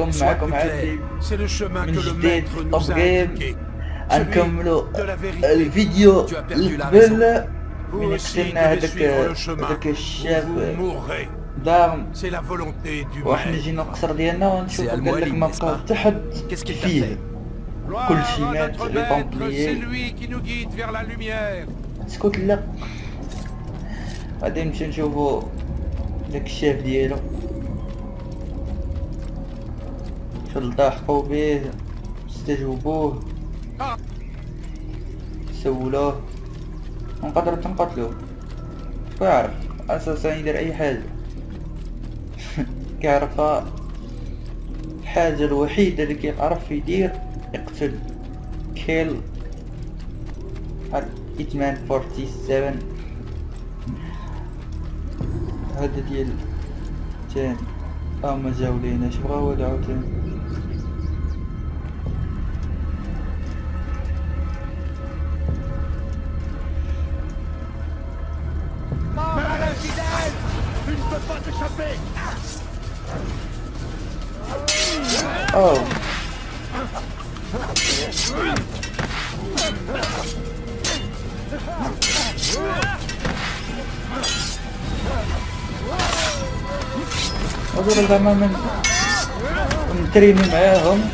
نكون Sois معكم plus عندي clair. C'est le chemin من que le جديد maître في nous a طب جيم. indiqué. غنكملوا De la vérité. الفيديو Tu as perdu la قبل Vous من aussi قتلنا devez suivre le chemin هذاك où الشاب vous mourrez. دام C'est la volonté du واحد maître. نجينا القصر ديالنا ونشوفو سي قال لك المعلم، ما n'est-ce بقى pas? حتى حد Qu'est-ce qu'il t'a فيه fait? Gloire كل شي à مات notre لي maître, c'est طومبليي. lui qui nous guide vers la lumière. اسكت لا غادي نمشي نشوفو داك الشاف ديالو شو التحقوا به استجوبوه سولوه ونقدروا تنقتلوه كيعرف اساسا يدير اي حاجه كيعرف الحاجه الوحيده اللي كيعرف يدير يقتل كيل هيتمان 47 هذا ديال تاني ما جاو لينا شو بغاو هادو عاوتاني اوه هذول زعما من نتريني معاهم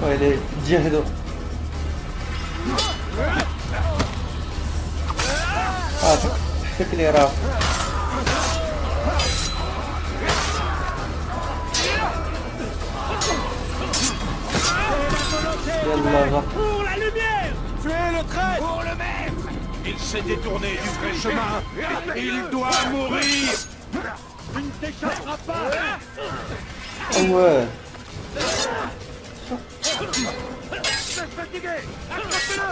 ويلي تجهدوا حسك لي راه يلا غا Pour la lumière! Tuez le traître! Pour le maître! Il s'est détourné du vrai chemin! Il doit mourir! Tu ne t'échapperas pas! ouais Laisse fatigué! Attrapez-le!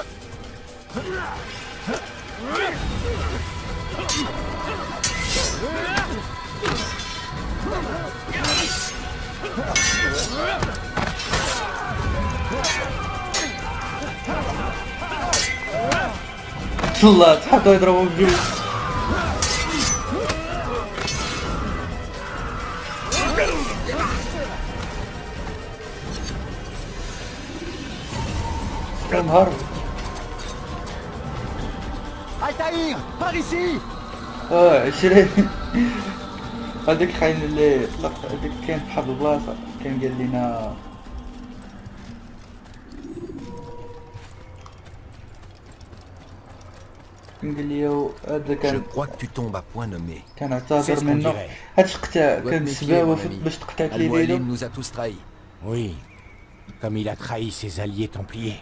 الله تحطوا يضربوا بجوج نهار Altaïr, par ici! 20 هذاك خاين اللي هذاك كان بحال البلاصه كان قال لنا قال لي هذا Je كان crois que tu tombes à point nommé. كان اعتذر منه هادشي قتا كان سبابه باش تقتات لي Al-Mualim ديالو nous a tous trahis. Oui, comme il a trahi ses alliés templiers.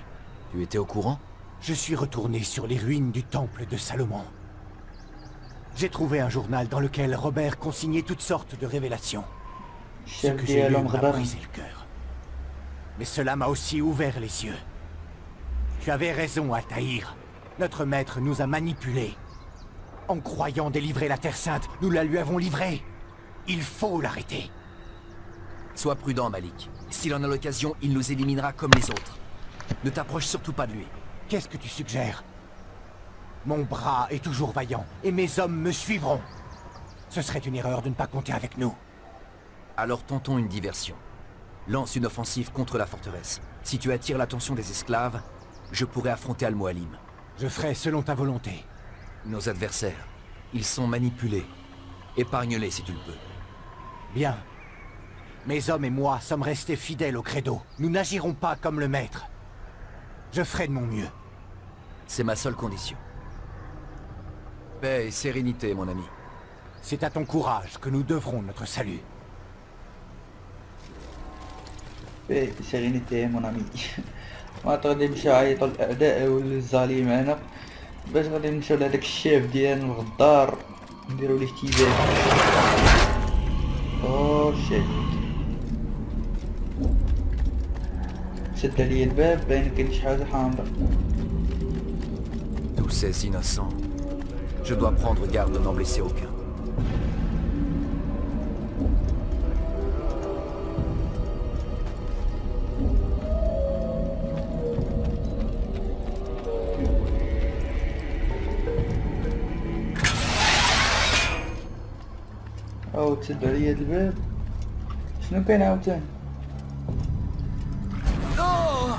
Tu étais au courant? Je suis retourné sur les ruines du temple de Salomon. J'ai trouvé un journal dans lequel Robert consignait toutes sortes de révélations. Ce الشاف que j'ai lu ديالو m'a مغدر brisé le cœur. Mais cela m'a aussi ouvert les yeux. Tu avais raison, Altaïr. Notre maître nous a manipulés. En croyant délivrer la Terre Sainte, nous la lui avons livrée. Il faut l'arrêter. Sois prudent, Malik. S'il en a l'occasion, il nous éliminera comme les autres. Ne t'approche surtout pas de lui. Qu'est-ce que tu suggères? Mon bras est toujours vaillant, et mes hommes me suivront. Ce serait une erreur de ne pas compter avec nous. Alors tentons une diversion. Lance une offensive contre la forteresse. Si tu attires l'attention des esclaves, je pourrai affronter Al-Mualim. Je ferai selon ta volonté. Nos adversaires, ils sont manipulés. Épargne-les si tu le peux. Bien. Mes hommes et moi sommes restés fidèles au credo. Nous n'agirons pas comme le maître. Je ferai de mon mieux. C'est ma seule condition. Paix et sérénité, mon ami. C'est à ton courage que nous devrons notre salut. سيرينيتي مون امي ما غادي نمشيو عيطوا الاعداء والظالم معنا باش غادي نمشيو لهداك الشاف ديالنا الغدار نديرو ليه اهتزاز. اوه شيت تسد عليا الباب باين كاين شي حاجة حامضة. Tous ces innocents. Je dois prendre garde de n'en blesser aucun. او تسد عليا هاد الباب. شنو كاين عاوتاني؟ Oh!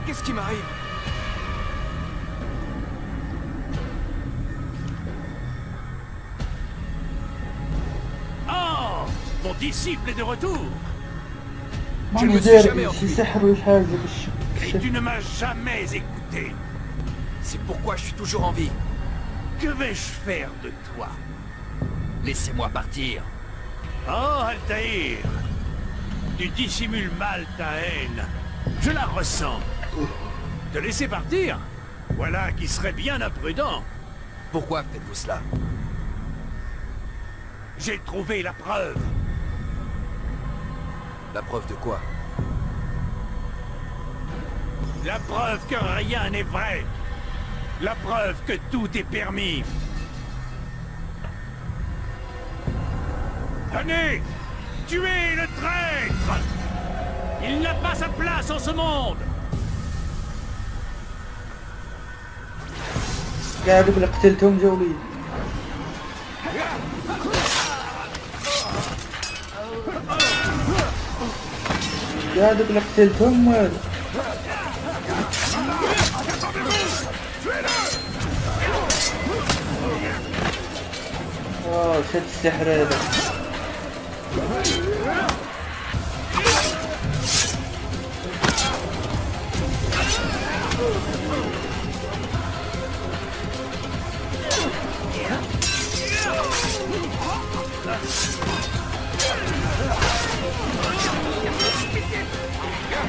Qu'est-ce qui m'arrive? Oh! Mon disciple est de retour! ما Je ne me suis داير jamais شي enfui. سحر ولا شي حاجة Et tu ne m'as jamais écouté. C'est pourquoi je suis toujours en vie. Que vais-je faire de toi? Laissez-moi partir. Oh, Altaïr! Tu dissimules mal ta haine. Je la ressens. Te laisser partir? Voilà qui serait bien imprudent. Pourquoi faites-vous cela? J'ai trouvé la preuve. La preuve de quoi? La preuve que rien n'est vrai. La preuve que tout est permis. Tenez! Tuez le traître! Il n'a pas sa place en ce monde! كاع دوك اللي قتلتهم جاو لي. كاع دوك اللي قتلتهم والو. شاد السحر هذا.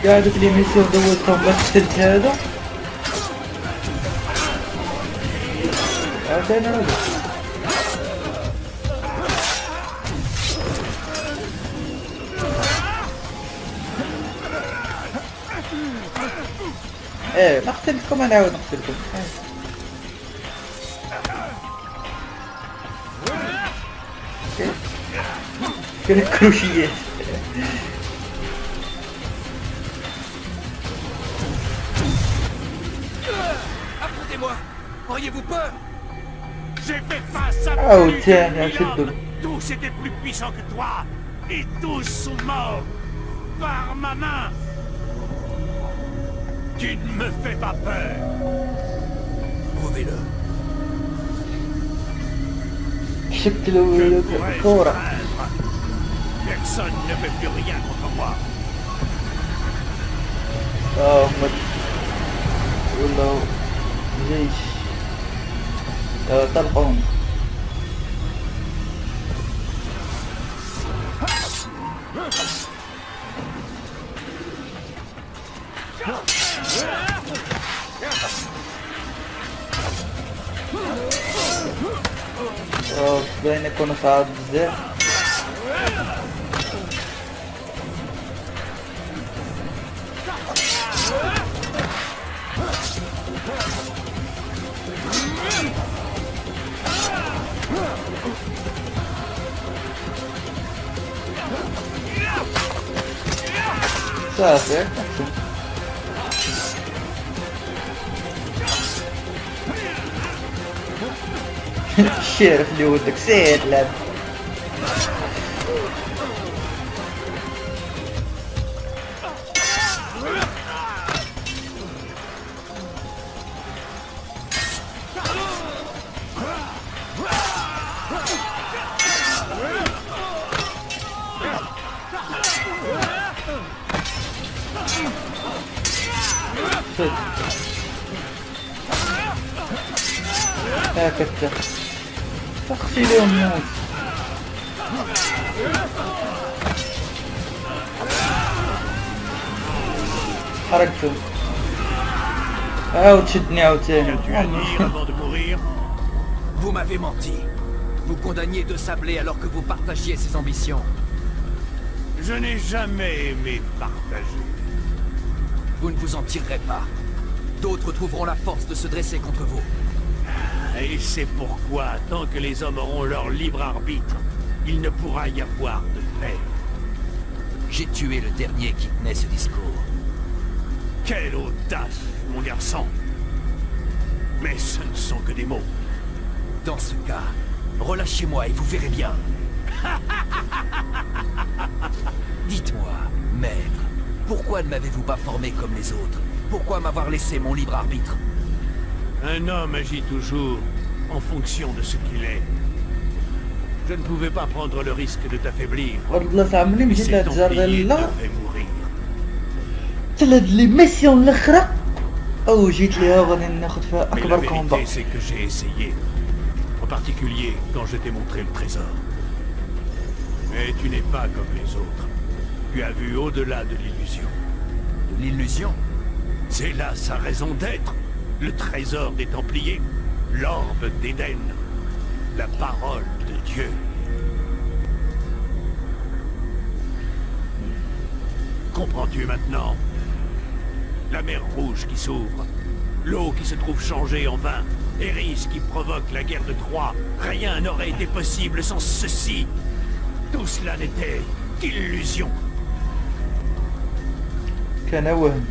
كاع دوك لي ميسيون دوزتهم باش قتلت هذا. عاوتاني راه ما قتلتكم انا عاود نقتلكم. كاين الكروشيات. Affrontez-moi! Auriez-vous peur? J'ai fait face à Oh, plus tiens, de il y a un 1000 truc de- hommes. Tous étaient plus puissants que toi. Et tous sont morts. Par ma main. Tu ne me fais pas peur. Prouvez-le. شكلوا Que pourrais-je كورة. craindre? Personne ne peut plus rien contre moi. هم ولاو جيش طلقهم. باين يكونوا صعاب بزاف. صافي الشارف اللي ودك سير لعب. هكذا تخشي لهم الناس. حركتهم عاود شدني عاوتاني. Tu as dit avant de mourir. Vous m'avez menti. Vous condamniez De Sablé alors que vous partagiez ses ambitions. Je n'ai jamais aimé partager. Vous ne vous en tirerez pas. D'autres trouveront la force de se dresser contre vous. Et c'est pourquoi, tant que les hommes auront leur libre arbitre, il ne pourra y avoir de paix. J'ai tué le dernier qui tenait ce discours. Quelle audace, mon garçon! Mais ce ne sont que des mots. Dans ce cas, relâchez-moi et vous verrez bien. Dites-moi, maître, pourquoi ne m'avez-vous pas formé comme les autres? Pourquoi m'avoir laissé mon libre arbitre? Un homme agit toujours en fonction de ce qu'il est. Je ne pouvais pas prendre le risque de t'affaiblir. والله تعملي Mais مشيت ces لهاد الجار Templiers ديال لا devaient mourir. حتى لهاد لي ميسيون الاخرى او جيت ليها وغادي ناخد فيها Mais la اكبر كومبا. vérité, c'est que j'ai essayé. En particulier quand je t'ai montré le trésor. Mais tu n'es pas comme les autres. Tu as vu au-delà de l'illusion. De l'illusion? C'est là sa raison d'être. Le trésor des Templiers. L'orbe d'Éden. La parole de Dieu. Comprends-tu maintenant? La mer Rouge qui s'ouvre. L'eau qui se trouve changée en vin. Eris qui provoque la guerre de Troie. Rien n'aurait été possible sans ceci. Tout cela n'était qu'illusion. كان وهم.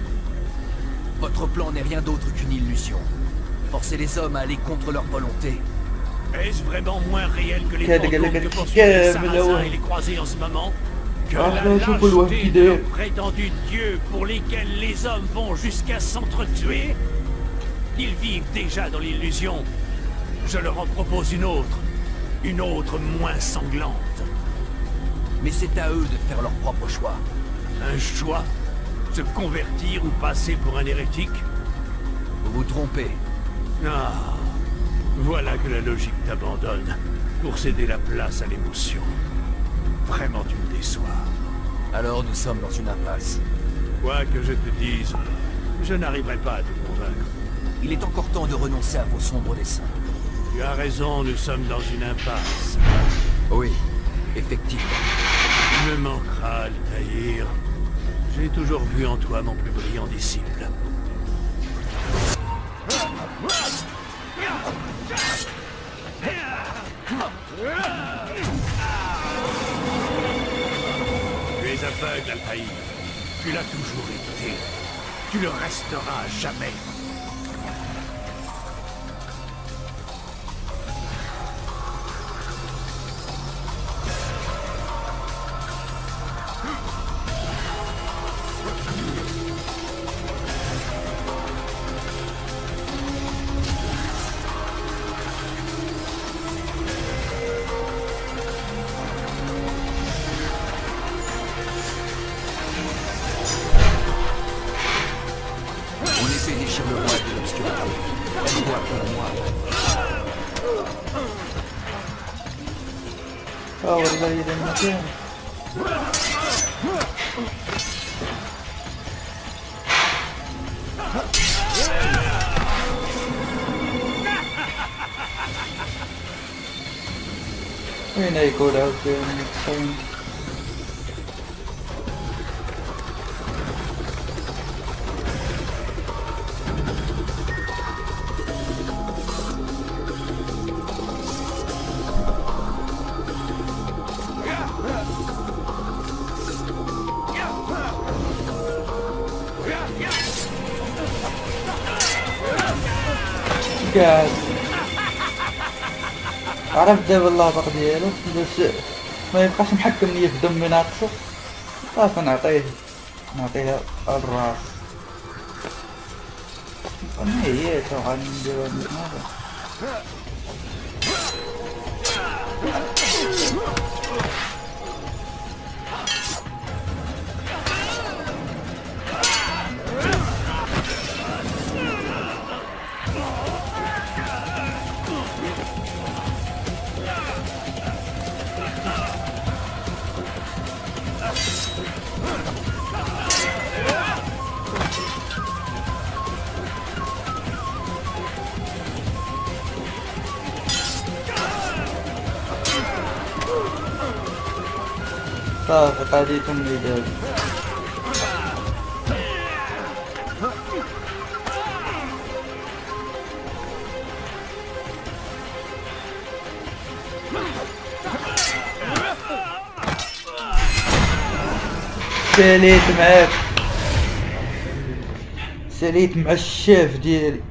Votre plan n'est rien d'autre qu'une illusion. Forcer les hommes à aller contre leur volonté. Est-ce vraiment moins réel que les Quel fantômes galère que qui poursuivent les gagne, Sarrasins là-haut. et les croisés en ce moment? Que Ah, la là, je peux le voir lâcheté vidéo. de prétendus dieux pour lesquels les hommes vont jusqu'à s'entretuer? Ils vivent déjà dans l'illusion. Je leur en propose une autre moins sanglante. Mais c'est à eux de faire leur propre choix. Un choix? Se convertir ou passer pour un hérétique? Vous vous trompez. Ah, voilà que la logique t'abandonne pour céder la place à l'émotion. Vraiment, tu me déçois. Alors nous sommes dans une impasse. Quoi que je te dise, je n'arriverai pas à te convaincre. Il est encore temps de renoncer à vos sombres desseins. Tu as raison, nous sommes dans une impasse. Oui, effectivement. Tu me manqueras, Altaïr. J'ai toujours vu en toi mon plus brillant disciple. Tu es aveugle, Altaïr. Tu l'as toujours été. Tu le resteras à jamais. Mon épée déchire le voile de l'obscurité. Elle doit pour moi. اه والله اذا ما كان. وين يكون عاوتاني؟ قاعد عرفت دابا اللابق ديالو باش ما يبقاش محكم ليا في دمي ناقصه صافي نعطيها الراس انا هي تو غندير هذا صافي قضيتهم لي دابا ساليت معاك، ساليت مع الشيف ديالي.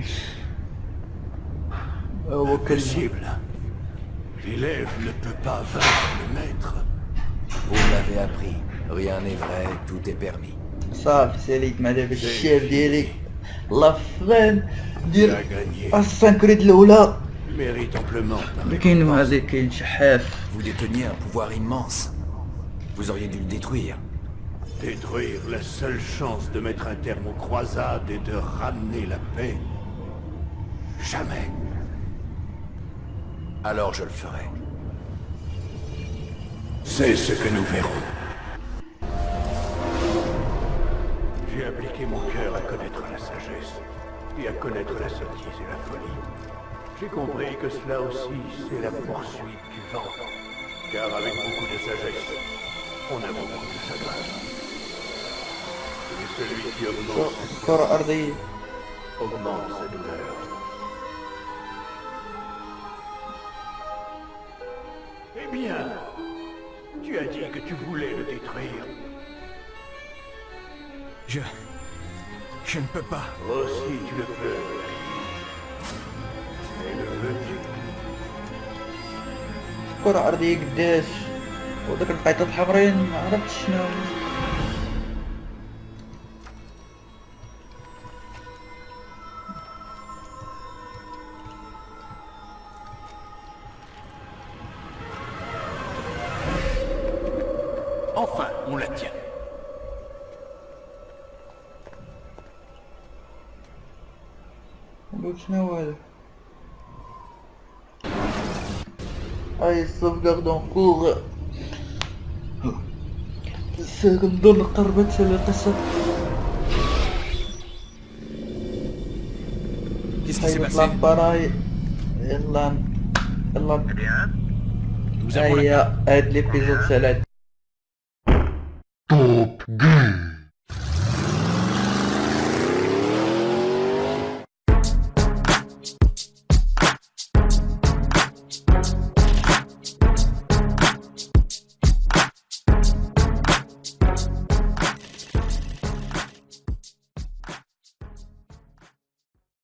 هو كلب. Impossible. L'élève ne peut pas vaincre le maître. Vous m'avez appris. Rien n'est vrai, tout est permis. صافي ساليت مع دابا الشيف ديالي. لا فران Tu ديال as gagné. السانكريد الاولى. Mérite amplement ta كاين récompense. هذا كاين شحاف. Vous déteniez un pouvoir immense. Vous auriez dû le détruire. Détruire la seule chance de mettre un terme aux croisades et de ramener la paix. Jamais. Alors je le ferai. C'est ce que nous verrons. J'ai appliqué mon cœur à connaître la sagesse et à connaître la sottise et la folie. J'ai compris que cela aussi, c'est la poursuite du vent. Car avec beaucoup de sagesse, on a beaucoup de chagrin. Et celui qui augmente, كرة أرضية. augmente sa douleur. Eh bien, tu as dit que tu voulais le détruire. Je ne peux pas. Aussi tu le peux. Mais le veux-tu? كرة أرضية قداش، وداك القيطات الحمرين ما عرفتش شنو. Enfin, on la tient. قلت شنو هذا؟ هاي الصفقة كوغ. سنظن قربت القصة. Qu'est-ce qui s'est هاي passé? نطلع براي. يلا يلا. Nous avons la... هيا هاد ليبيزود سالات. Top Gear.